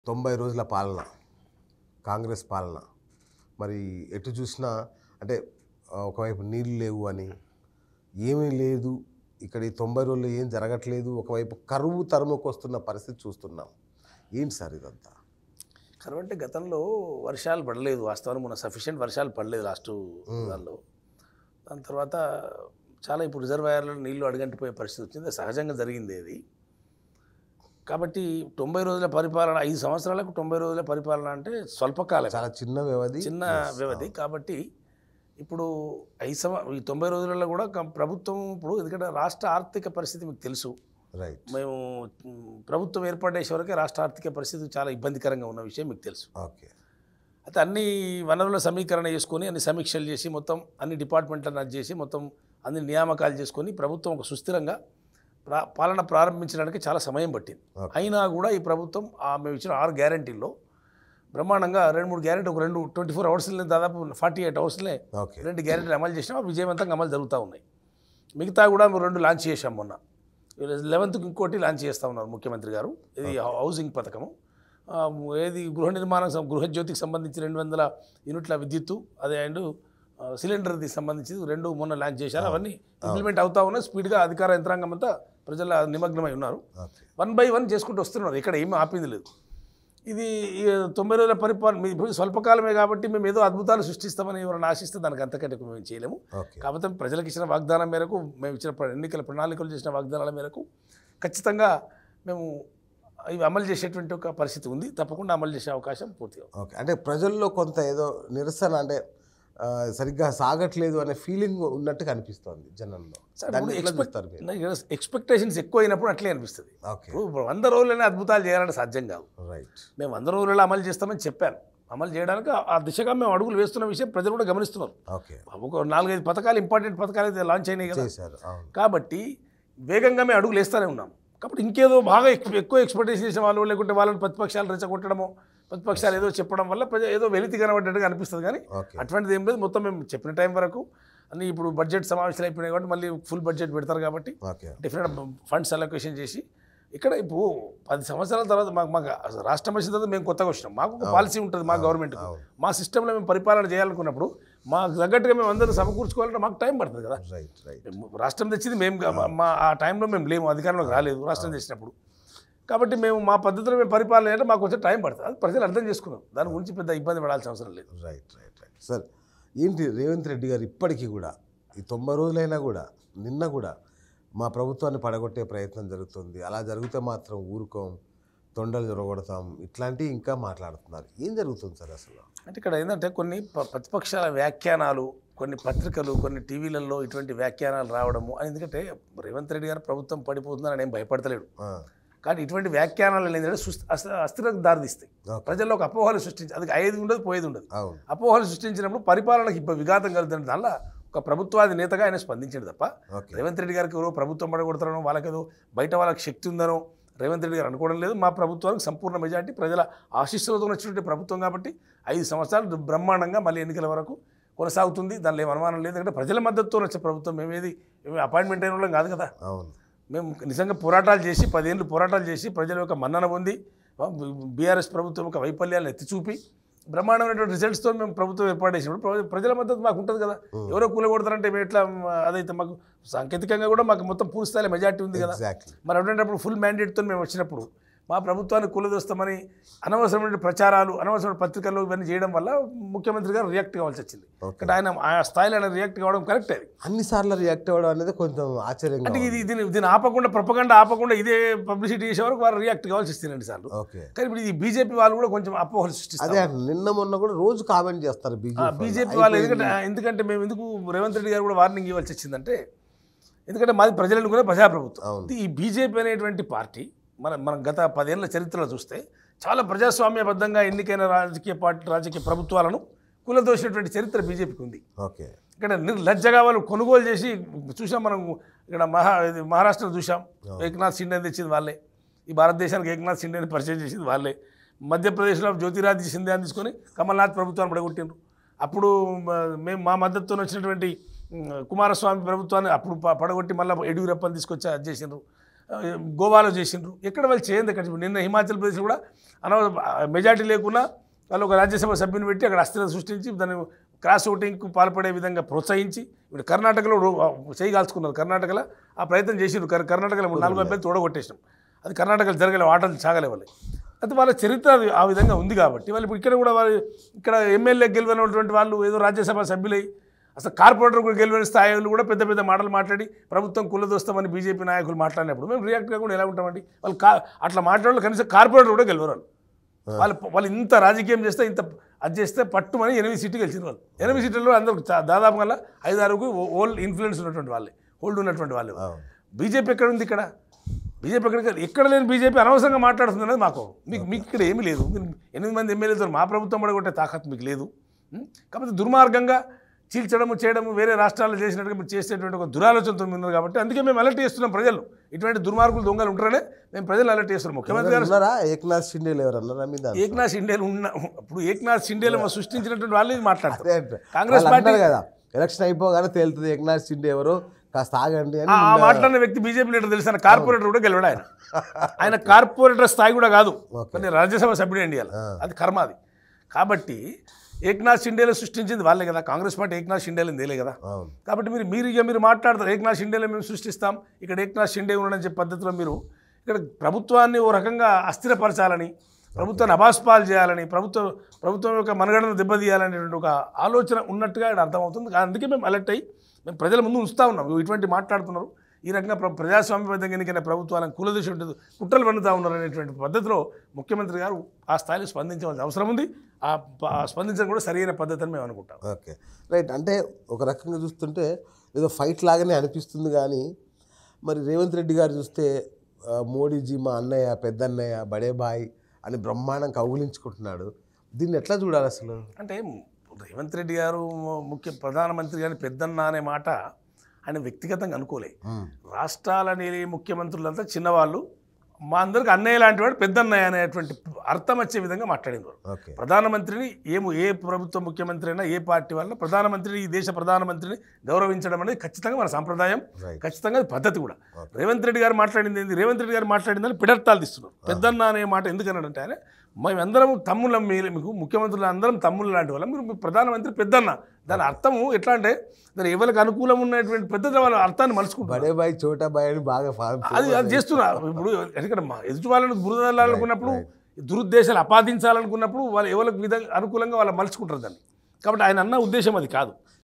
90 రోజుల పాలన, కాంగ్రెస్ పాలన. మరి ఎటు చూసినా అంటే ఒకవైపు నీళ్ళు లేవు అని, ఏమీ లేదు ఇక్కడ ఈ 90 రోజుల్లో ఏం జరగట్లేదు, ఒకవైపు కరువు తరుముకొస్తున్న పరిస్థితి చూస్తున్నాం. ఏంటి సార్ ఇదంతా? కరువు అంటే గతంలో వర్షాలు పడలేదు, వాస్తవానికి మన సఫిషియెంట్ వర్షాలు పడలేదు లాస్ట్ దానిలో. దాని తర్వాత చాలా ఇప్పుడు రిజర్వాయర్లో నీళ్లు అడుగంటిపోయే పరిస్థితి వచ్చింది, సహజంగా జరిగింది అది. కాబట్టి 90 రోజుల పరిపాలన, 5 సంవత్సరాలకు 90 రోజుల పరిపాలన అంటే స్వల్పకాలం, చాలా చిన్న వ్యవధి. కాబట్టి ఇప్పుడు ఈ 90 రోజులలో కూడా ప్రభుత్వం ఇప్పుడు, ఎందుకంటే రాష్ట్ర ఆర్థిక పరిస్థితి మీకు తెలుసు, రైట్. మేము ప్రభుత్వం ఏర్పడేసే వరకే రాష్ట్ర ఆర్థిక పరిస్థితి చాలా ఇబ్బందికరంగా ఉన్న విషయం మీకు తెలుసు. ఓకే. అయితే అన్ని వనరుల సమీకరణ చేసుకొని, అన్ని సమీక్షలు చేసి, మొత్తం అన్ని డిపార్ట్మెంట్లను అది చేసి, మొత్తం అన్ని నియామకాలు చేసుకొని ప్రభుత్వం ఒక సుస్థిరంగా పాలన ప్రారంభించడానికి చాలా సమయం పట్టింది. అయినా కూడా ఈ ప్రభుత్వం మేము ఇచ్చిన 6 గ్యారెంటీల్లో బ్రహ్మాండంగా 2-3 గ్యారెంటీ, ఒక 24 అవర్స్లో దాదాపు 48 అవర్స్లే 2 గ్యారెంటీలు అమలు చేసినాం. విజయవంతంగా అమలు జరుగుతూ ఉన్నాయి. మిగతా కూడా మేము 2 లాంచ్ చేశాం. మొన్న 11th ఇంకోటి లాంచ్ చేస్తూ ఉన్నారు ముఖ్యమంత్రి గారు. ఇది హౌసింగ్ పథకము, ఏది గృహజ్యోతికి సంబంధించి 200 యూనిట్ల విద్యుత్తు, అదే అండ్ సిలిండర్కి సంబంధించి 2 మొన్న లాంచ్ చేశారు. అవన్నీ ఇంప్లిమెంట్ అవుతా ఉన్నాయి స్పీడ్గా. అధికార యంత్రాంగం అంతా ప్రజల నిమగ్నమై ఉన్నారు. 1 by 1 చేసుకుంటూ వస్తున్నారు, ఇక్కడ ఏమీ ఆపింది లేదు. ఇది 90 రోజుల పరిపాలన ఇప్పుడు స్వల్పకాలమే కాబట్టి మేము ఏదో అద్భుతాలు సృష్టిస్తామని ఎవరైనా ఆశిస్తే దానికి అంతకంటే మేము చేయలేము. కాకపోతే ప్రజలకు ఇచ్చిన వాగ్దానం మేరకు, మేము ఇచ్చిన ఎన్నికల ప్రణాళికలు చేసిన వాగ్దానాల మేరకు ఖచ్చితంగా మేము ఇవి అమలు చేసేటువంటి ఒక పరిస్థితి ఉంది. తప్పకుండా అమలు చేసే అవకాశం పూర్తిగా. ఓకే. అంటే ప్రజల్లో కొంత ఏదో నిరసన, అంటే సరిగ్గా సాగట్లేదు అనే ఫీలింగ్ ఉన్నట్టు కనిపిస్తుంది జనంలో. ఎక్స్పెక్టేషన్స్ ఎక్కువ అయినప్పుడు అట్లే అనిపిస్తుంది. ఇప్పుడు 100 రోజులనే అద్భుతాలు చేయాలంటే సాధ్యం కాదు. రైట్. మేము 100 రోజులలో అమలు చేస్తామని చెప్పాను. అమలు చేయడానికి ఆ దిశగా మేము అడుగులు వేస్తున్న విషయం ప్రజలు కూడా గమనిస్తున్నారు. ఓకే. ఒక 4-5 పథకాలు, ఇంపార్టెంట్ పథకాలు అయితే లాంచ్ అయినాయి కదా. కాబట్టి వేగంగా మేము అడుగులు వేస్తూనే ఉన్నాం. కాబట్టి ఇంకేదో బాగా ఎక్కువ ఎక్స్పెక్టేషన్ చేసిన వాళ్ళు, లేకుంటే వాళ్ళని ప్రతిపక్షాలు రెచ్చగొట్టడమో, ప్రతిపక్షాలు ఏదో చెప్పడం వల్ల ఏదో వెలితి కనబడ్డట్టుగా అనిపిస్తుంది. కానీ అటువంటిది ఏం లేదు. మొత్తం మేము చెప్పిన టైం వరకు అన్ని ఇప్పుడు బడ్జెట్ సమావేశాలు అయిపోయినాయి కాబట్టి మళ్ళీ ఫుల్ బడ్జెట్ పెడతారు కాబట్టి డిఫరెంట్ ఫండ్స్ అలొకేషన్ చేసి ఇక్కడ ఇప్పుడు 10 సంవత్సరాల తర్వాత మాకు రాష్ట్రం వచ్చిన తర్వాత మేము కొత్తగా వచ్చినాం. మాకు ఒక పాలసీ ఉంటుంది, మా గవర్నమెంట్ మా సిస్టంలో మేము పరిపాలన చేయాలనుకున్నప్పుడు మాకు తగ్గట్టుగా మేము అందరూ సమకూర్చుకోవాలంటే మాకు టైం పడుతుంది కదా. రాష్ట్రం తెచ్చింది మేము, ఆ టైంలో మేము లేము, అధికారంలోకి రాలేదు రాష్ట్రం తెచ్చినప్పుడు. కాబట్టి మేము మా పద్ధతిలో మేము పరిపాలన అంటే మాకు కొంచెం టైం పడుతుంది. అది ప్రజలు అర్థం చేసుకున్నాం, దాని గురించి పెద్ద ఇబ్బంది పడాల్సిన అవసరం లేదు. రైట్. సార్, ఏంటి రేవంత్ రెడ్డి గారు ఇప్పటికీ కూడా ఈ 90 రోజులైనా కూడా, నిన్న కూడా మా ప్రభుత్వాన్ని పడగొట్టే ప్రయత్నం జరుగుతుంది, అలా జరిగితే మాత్రం ఊరుకోం, తొండలు జొరగొడతాం, ఇట్లాంటివి ఇంకా మాట్లాడుతున్నారు. ఏం జరుగుతుంది సార్ అసలు? అంటే ఇక్కడ ఏంటంటే కొన్ని ప్రతిపక్షాల వ్యాఖ్యానాలు, కొన్ని పత్రికలు, కొన్ని టీవీలలో ఇటువంటి వ్యాఖ్యానాలు రావడము. ఎందుకంటే రేవంత్ రెడ్డి గారు ప్రభుత్వం పడిపోతుందని నేను భయపడతలేడు. కానీ ఇటువంటి వ్యాఖ్యానాలు ఏంటంటే అస్థిరతకు దారితీస్తాయి, ప్రజల్లో ఒక అపోహలు సృష్టించి, అది అయ్యేది ఉండదు, పోయేది ఉండదు. అపోహలు సృష్టించినప్పుడు పరిపాలనకు విఘాతం కలుగుతుంది. దానిలో ఒక ప్రభుత్వాది నేతగా ఆయన స్పందించాడు తప్ప రేవంత్ రెడ్డి గారికి ఎవరో ప్రభుత్వం పడగొడతారనో, వాళ్ళకేదో బయట వాళ్ళకి శక్తి ఉందనో రేవంత్ రెడ్డి గారు అనుకోవడం లేదు. మా ప్రభుత్వానికి సంపూర్ణ మెజార్టీ, ప్రజల ఆశీస్సులతో వచ్చినటువంటి ప్రభుత్వం కాబట్టి 5 సంవత్సరాలు బ్రహ్మాండంగా మళ్ళీ ఎన్నికల వరకు కొనసాగుతుంది. దానిలో ఏం అనుమానం లేదు. ఎందుకంటే ప్రజల మద్దతుతో వచ్చే ప్రభుత్వం, మేమేది అపాయింట్మెంట్ అయిన వాళ్ళం కాదు కదా. మేము నిజంగా పోరాటాలు చేసి 10 ఏళ్ళు పోరాటాలు చేసి ప్రజల యొక్క మన్నన పొంది, బీఆర్ఎస్ ప్రభుత్వం యొక్క వైఫల్యాలను ఎత్తి చూపి బ్రహ్మాండమైనటువంటి రిజల్ట్స్తో మేము ప్రభుత్వం ఏర్పాటు చేసినప్పుడు ప్రజల మద్దతు మాకు ఉంటుంది కదా. ఎవరో కూలగొడతారంటే మేము ఎట్లా, అదైతే మాకు సాంకేతికంగా కూడా మాకు మొత్తం పూర్తి స్థాయిలో మెజార్టీ ఉంది కదా. మరి అటువంటిప్పుడు ఫుల్ మ్యాండేట్తో మేము వచ్చినప్పుడు మా ప్రభుత్వాన్ని కూలదోస్తామని అనవసరమైన ప్రచారాలు, అనవసరమైన పత్రికల్లో ఇవన్నీ చేయడం వల్ల ముఖ్యమంత్రి గారు రియాక్ట్ కావాల్సి వచ్చింది. ఇక్కడ ఆయన ఆ స్థాయిలో ఆయన రియాక్ట్ కావడం కరెక్ట్. అది అన్నిసార్లు రియాక్ట్ అవ్వడం అనేది కొంచెం ఆశ్చర్యం. అంటే దీన్ని ఆపకుండా, ప్రొపగండా ఆపకుండా ఇదే పబ్లిసిటీ చేసే వరకు వారు రియాక్ట్ కావాల్సి వస్తుంది 2 సార్లు. కానీ ఇప్పుడు ఇది బీజేపీ వాళ్ళు కూడా కొంచెం అపోహలు సృష్టిస్తారు. అదే నిన్న మొన్న కూడా రోజు కామెంట్ చేస్తారు బీజేపీ వాళ్ళు. ఎందుకంటే మేము ఎందుకు రేవంత్ రెడ్డి గారు కూడా వార్నింగ్ ఇవ్వాల్సి వచ్చిందంటే, ఎందుకంటే మాది ప్రజలు ఎన్నుకునే ప్రజాప్రభుత్వం. ఈ బీజేపీ అనేటువంటి పార్టీ మనం గత 10 ఏళ్ల చరిత్రలో చూస్తే చాలా ప్రజాస్వామ్యబద్ధంగా ఎన్నికైన రాజకీయ ప్రభుత్వాలను కూలదోసినటువంటి చరిత్ర బీజేపీకి ఉంది. ఇక్కడ నిర్లజ్జగా వాళ్ళు కొనుగోలు చేసి చూసాం. మనం ఇక్కడ మహారాష్ట్రలో చూసాం, ఏక్నాథ్ షిండే తెచ్చింది వాళ్ళే. ఈ భారతదేశానికి ఏక్నాథ్ షిండేని పరిచయం చేసింది వాళ్ళే. మధ్యప్రదేశ్లో జ్యోతిరాదిత్య సింధియాని తీసుకొని కమల్నాథ్ ప్రభుత్వాన్ని పడగొట్టిండ్రు. అప్పుడు మేము మా మద్దతుతో వచ్చినటువంటి కుమారస్వామి ప్రభుత్వాన్ని అప్పుడు పడగొట్టి మళ్ళీ యడ్యూరప్పని తీసుకొచ్చి అది చేసిండ్రు. గోవాలో చేసిండ్రు, ఎక్కడ వాళ్ళు చేయండి ఎక్కడ. నిన్న హిమాచల్ ప్రదేశ్ కూడా మెజార్టీ లేకున్నా వాళ్ళు ఒక రాజ్యసభ సభ్యుని పెట్టి అక్కడ అస్థిరత సృష్టించి దాన్ని క్రాస్ ఓటింగ్కు పాల్పడే విధంగా ప్రోత్సహించి, ఇప్పుడు కర్ణాటకలో చేయి కాల్చుకున్నారు. కర్ణాటకలో ఆ ప్రయత్నం చేసిండ్రు. కర్ణాటకలో 4 అభ్యర్థులు తోడగొట్టేసినాం. అది కర్ణాటకలో జరగలే, ఆటలు సాగలే వాళ్ళు. అయితే వాళ్ళ చరిత్ర ఆ విధంగా ఉంది కాబట్టి వాళ్ళు ఇప్పుడు ఇక్కడ కూడా వాళ్ళు ఇక్కడ ఎమ్మెల్యే గెలవనటువంటి వాళ్ళు ఏదో రాజ్యసభ సభ్యులై అసలు కార్పొరేటర్ కూడా గెలవని స్థాయిలు కూడా పెద్ద పెద్ద మాటలు మాట్లాడి ప్రభుత్వం కులదోస్తామని బీజేపీ నాయకులు మాట్లాడినప్పుడు మేము రియాక్ట్ కాకుండా ఎలా ఉంటామండి? వాళ్ళు అట్లా మాట్లాడాలి. కనీసం కార్పొరేటర్ కూడా గెలవరు వాళ్ళు ఇంత రాజకీయం చేస్తే ఇంత అది చేస్తే పట్టుమని 8 సీట్లు గెలిచిన వాళ్ళు. 8 సీట్లలో అందరూ దాదాపుగా 5-6కు ఓల్డ్ ఇన్ఫ్లుయెన్స్ ఉన్నటువంటి వాళ్ళే, హోల్డ్ ఉన్నటువంటి వాళ్ళే. బీజేపీ ఎక్కడ ఉంది? ఇక్కడ బీజేపీ ఎక్కడ లేని బీజేపీ అనవసరంగా మాట్లాడుతుంది అనేది మాకు. మీకు ఇక్కడ ఏమీ లేదు. 8 మంది ఎమ్మెల్యేతో మా ప్రభుత్వం పడగొట్టే తాకత్ మీకు లేదు. కాకపోతే దుర్మార్గంగా చీల్చడము చేయడము వేరే రాష్ట్రాల్లో చేసినట్టుగా మీరు చేసేటువంటి ఒక దురాలోచనతో ఉన్నారు కాబట్టి అందుకే మేము అలర్ట్ చేస్తున్నాం ప్రజలు. ఇటువంటి దుర్మార్గులు దొంగలు ఉంటారనే మేము ప్రజలు అలర్ట్ చేస్తున్నాం. ముఖ్యమంత్రి గారు ఏక్నాథ్ షిండేలు ఎవరన్నారా? ఏక్నాథ్ షిండేలు ఇప్పుడు ఏక్నాథ్ షిండేలు సృష్టించినటువంటి వాళ్ళు మాట్లాడతారు. కాంగ్రెస్ పార్టీ కదా ఎలక్షన్ అయిపోగానే తేలుతుంది ఏక్నాథ్ షిండే ఎవరు, కాస్త ఆగండి అని. ఆ మాట్లాడిన వ్యక్తి బీజేపీ లీడర్ తెలుసు. ఆయన కార్పొరేటర్ కూడా గెలవడు. ఆయన కార్పొరేటర్ స్థాయి కూడా కాదు, కానీ రాజ్యసభ సభ్యుడు ఇండియాలో. అది కర్మ అది. కాబట్టి ఏక్నాథ్ షిండేలు సృష్టించింది వాళ్ళే కదా. కాంగ్రెస్ పార్టీ ఏక్నాథ్ షిండేలు తేలే కదా. కాబట్టి మీరు మాట్లాడతారు ఏక్నాథ్ షిండేలో మేము సృష్టిస్తాం, ఇక్కడ ఏక్నాథ్ షిండే ఉండని చెప్పే పద్ధతిలో మీరు ఇక్కడ ప్రభుత్వాన్ని ఓ రకంగా అస్థిరపరచాలని, ప్రభుత్వాన్ని అబాస్పాలు చేయాలని, ప్రభుత్వం యొక్క మనుగడను దెబ్బతీయాలనేటువంటి ఒక ఆలోచన ఉన్నట్టుగా ఇక్కడ అర్థమవుతుంది. అందుకే మేము అలర్ట్ అయ్యి మేము ప్రజల ముందు ఉంచుతా ఉన్నాం. ఇటువంటి మాట్లాడుతున్నారు, ఈ రకంగా ప్రజాస్వామ్యబద్ధంగా ఎన్నికైన ప్రభుత్వాలను కులదృష్టి ఉంటుంది, కుట్రలు పన్నుతూ ఉన్నారు అనేటువంటి పద్ధతిలో ముఖ్యమంత్రి గారు ఆ స్థాయిలో స్పందించవలసిన అవసరం ఉంది. ఆ స్పందించడం కూడా సరైన పద్ధతి అని మేము అనుకుంటాం. Okay, right. అంటే ఒక రకంగా చూస్తుంటే ఏదో ఫైట్ లాగానే అనిపిస్తుంది, కానీ మరి రేవంత్ రెడ్డి గారు చూస్తే మోడీజీ మా అన్నయ్య, పెద్దన్నయ్య, బడే బాయ్ అని బ్రహ్మాండం కౌగులించుకుంటున్నాడు. దీన్ని ఎట్లా చూడాలి అసలు? అంటే రేవంత్ రెడ్డి గారు ప్రధానమంత్రి గారిని పెద్దన్న అనే మాట ఆయన వ్యక్తిగతంగా అనుకోలే. రాష్ట్రాలని ముఖ్యమంత్రులంతా చిన్నవాళ్ళు, మా అందరికి అన్నయ్య లాంటి వాడు పెద్దన్నయ్య అనేటువంటి అర్థం వచ్చే విధంగా మాట్లాడినారు. ప్రధానమంత్రిని ఏ ప్రభుత్వ ముఖ్యమంత్రి అయినా ఏ పార్టీ వల్ల ప్రధానమంత్రిని, ఈ దేశ ప్రధానమంత్రిని గౌరవించడం అనేది ఖచ్చితంగా మన సాంప్రదాయం, ఖచ్చితంగా పద్ధతి కూడా. రేవంత్ రెడ్డి గారు మాట్లాడింది ఏంది? రేవంత్ రెడ్డి గారు మాట్లాడిందని పిడర్తాలు తీస్తున్నారు. పెద్దన్న అనే మాట ఎందుకన్నాడంటే ఆయన మేమందరం తమ్ముళ్ళం, మీకు ముఖ్యమంత్రులు అందరం తమ్ముళ్ళు లాంటి వాళ్ళం, మీరు ప్రధానమంత్రి పెద్దన్న. దాని అర్థము ఎట్లా అంటే దాని ఎవరికి అనుకూలం ఉన్నటువంటి పద్ధతిలో వాళ్ళ అర్థాన్ని మలుచుకుంటారు. బడే బాయ్ చోటా బాయ్ అని బాగా అది చేస్తున్నారు. ఇప్పుడు ఎందుకంటే ఎదుటి వాళ్ళని బురదలాలనుకున్నప్పుడు, దురుద్దేశాలు అపాదించాలనుకున్నప్పుడు వాళ్ళు ఎవరికి అనుకూలంగా వాళ్ళు మలుచుకుంటారు దాన్ని. కాబట్టి ఆయన అన్న ఉద్దేశం అది కాదు.